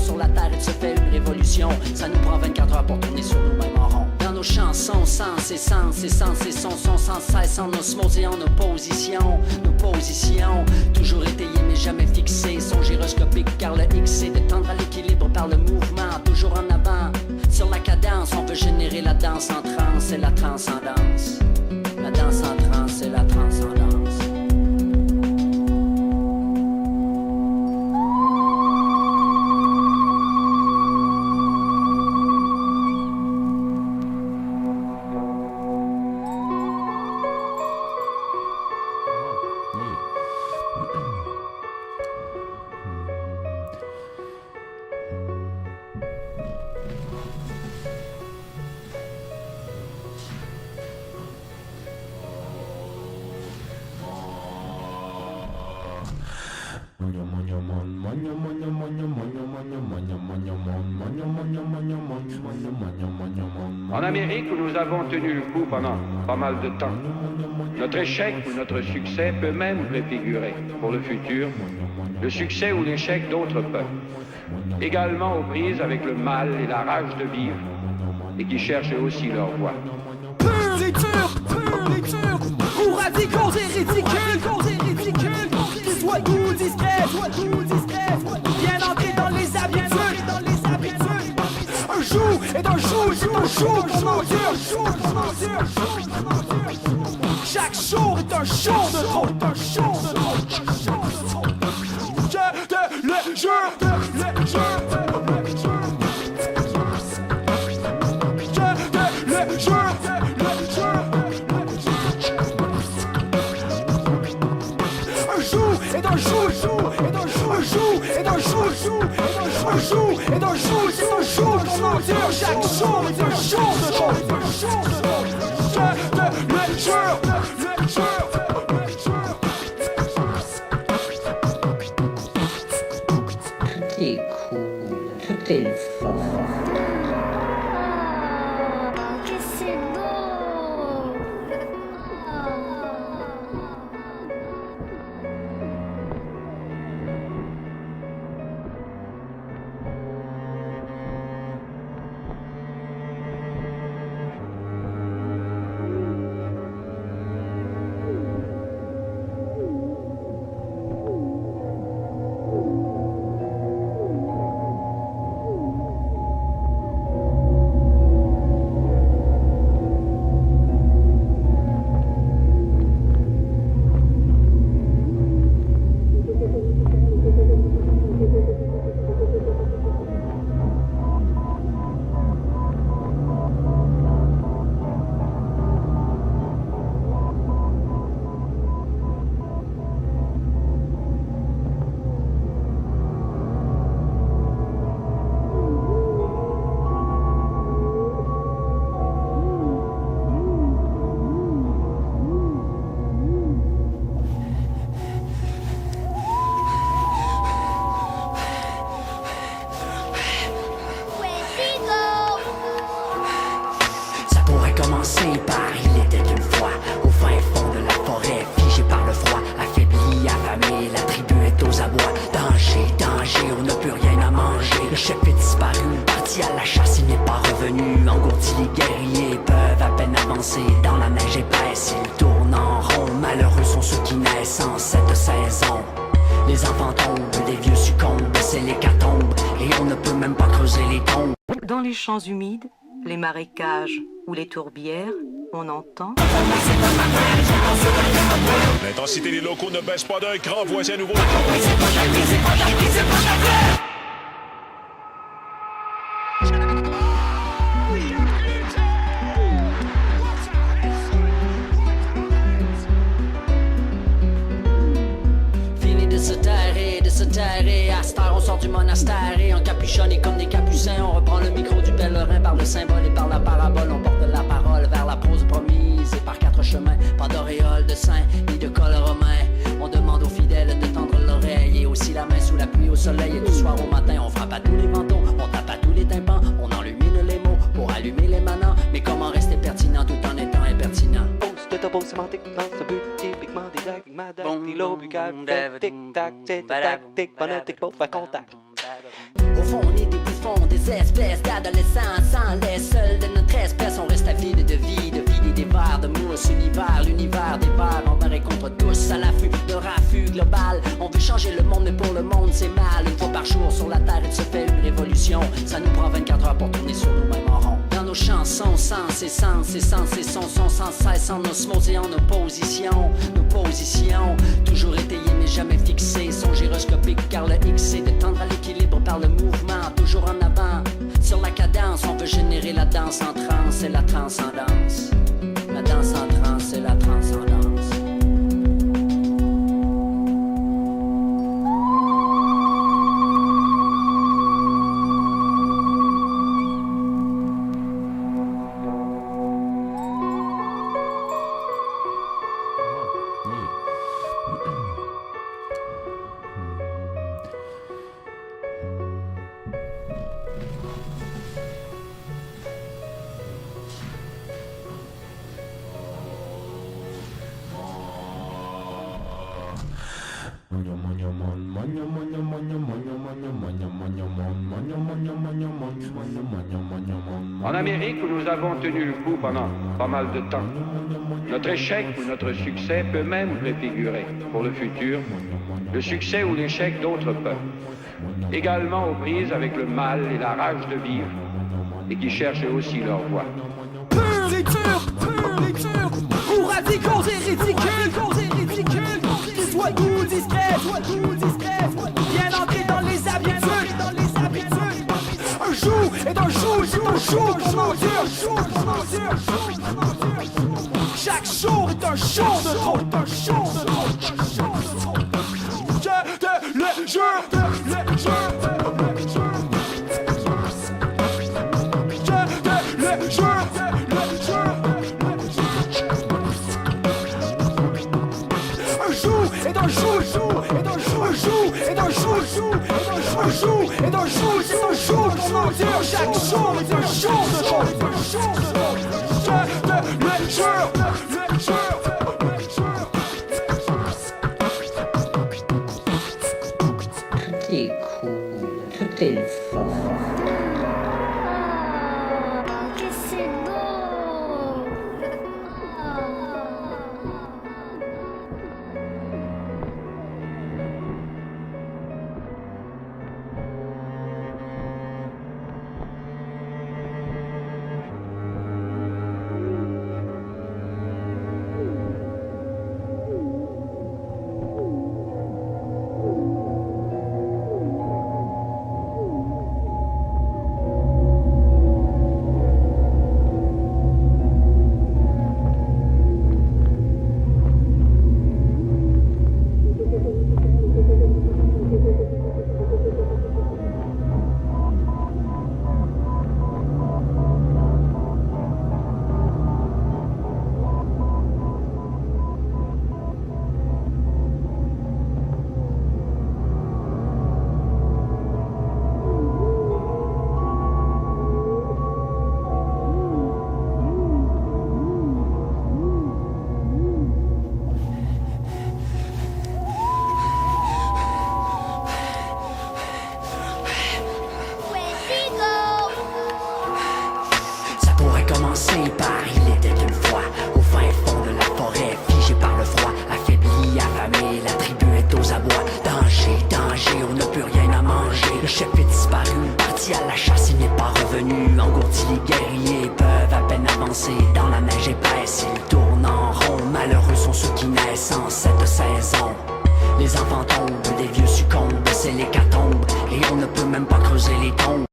sur la terre, il se fait une révolution. Ça nous prend 24 heures pour tourner sur nous-mêmes en rond. Dans nos chansons, sens et sens et sens et sons sont sans cesse en osmose et en opposition. Nos positions, toujours étayées mais jamais fixées, sont gyroscopiques car le X est de tendre à l'équilibre par le mouvement, toujours en avant. Sur la cadence, on peut générer la danse en transe et la transcendance. La danse en transe et la transcendance. En Amérique, où nous avons tenu le coup pendant pas mal de temps, notre échec ou notre succès peut même préfigurer, pour le futur, le succès ou l'échec d'autres peuples, également aux prises avec le mal et la rage de vivre, et qui cherchent eux aussi leur voie. Pur et dur, ou radicaux et ridicules, qu'ils soient doux, discrets, bien ancrés dans les habitudes. Un jour est un jour, comment dire. Chaque jour est un show de trop, le jeu. Chaque jour est un jour de trop. Tout est cool, tout est le fun. Que c'est beau! Dans les champs humides, les marécages ou les tourbières, on entend... L'intensité des locaux ne baisse pas d'un cran, voici à nouveau... Fini de se terrer, à cette heure on sort du monastère et encapuchonné comme des capucins, on reprend le micro du pèlerin par le symbole et par la parabole, on porte la parole vers la pause promise et par quatre chemins, pas d'auréole de saint ni de col romain, on demande aux fidèles de tendre l'oreille et aussi la main sous la pluie au soleil et du soir au matin, on frappe à tous les vantons, on tape à tous les tympans, on enlumine les mots pour allumer les manants, mais comment rester pertinent tout en étant impertinent? De topo sémantique dans ce but typiquement didactique, madactylo, buccal, tic-tac, c'est tactique, phonétique, pour faire contact. Au fond, on est l'adolescence, sans les seuls de notre espèce. On reste avide de vie, de vider des verres de mousse. L'univers des verres envers et contre tous. À l'affût de raffut global. On veut changer le monde, mais pour le monde c'est mal. Une fois par jour sur la terre, il se fait une révolution. Ça nous prend 24 heures pour tourner sur nous-mêmes en rond. Dans nos chansons, sens et sens et sens et sons sont sans cesse en osmose et en opposition. Nos positions, toujours étayées mais jamais fixées, sont gyroscopiques car le X c'est de tendre à l'équilibre par le mouvement, toujours en avant. Sur la cadence, on veut générer la danse en transe et la transcendance. La danse en transe et la transcendance. En Amérique, où nous avons tenu le coup pendant pas mal de temps, notre échec ou notre succès peut même préfigurer, pour le futur, le succès ou l'échec d'autres peuples, également aux prises avec le mal et la rage de vivre, et qui cherchent aussi leur voie. Pur et dur, ou radicaux et ridicules, qu'ils soient doux, discrets, bien ancrés dans les habitudes. Un jour est un jour, c'est un jour pour mentir. Chaque jour est un jour de trop, le jeu, un jour est un jour, c'est un jour pour mentir. Chaque jour est un jour de trop, le jeu. Tout est cool, tout est le fun. Oh, que c'est beau. Par il était une fois au fin fond de la forêt, figé par le froid, affaibli, affamé, la tribu est aux abois. Danger, on n'a plus rien à manger. Le chef est disparu, parti à la chasse, il n'est pas revenu. Engourdi, les guerriers peuvent à peine avancer dans la neige épaisse. Ils tournent en rond, malheureux sont ceux qui naissent en cette saison. Les enfants tombent, les vieux succombent, c'est l'hécatombe, et on ne peut même pas creuser les tombes.